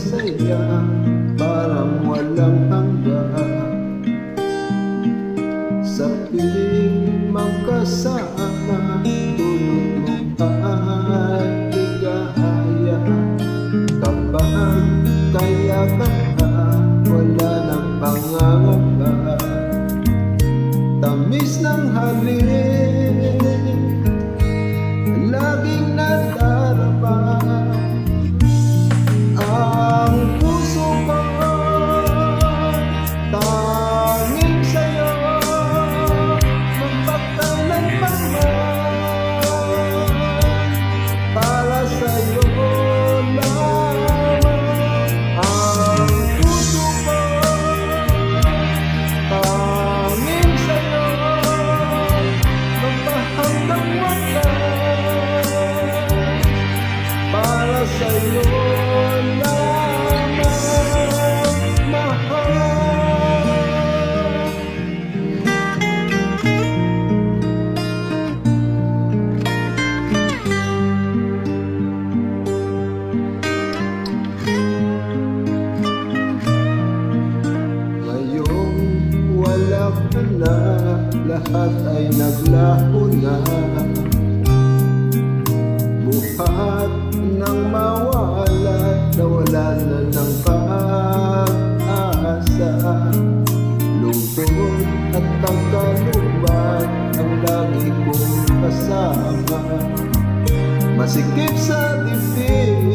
saya, parang walang hanggan. Sa piling magkasama, tulog mo ay ligaya. Kapag kaya ka pa, wala nang pangangamba. Tamis ng halik, laging nadarama. Ang puso ko tanging sa'yo, magpagkalanman para sa'yo lamang. Ang puso ko tanging sa'yo, magpahanggang wakas para sa'yo lamang, mahal. Ngayong wala ka na, lahat ay naglaho na. Buhat ng mawala, nawala na ng pag-asa. Lungkot at pagkalubad ang lagi kong kasama. Masikip sa dibdib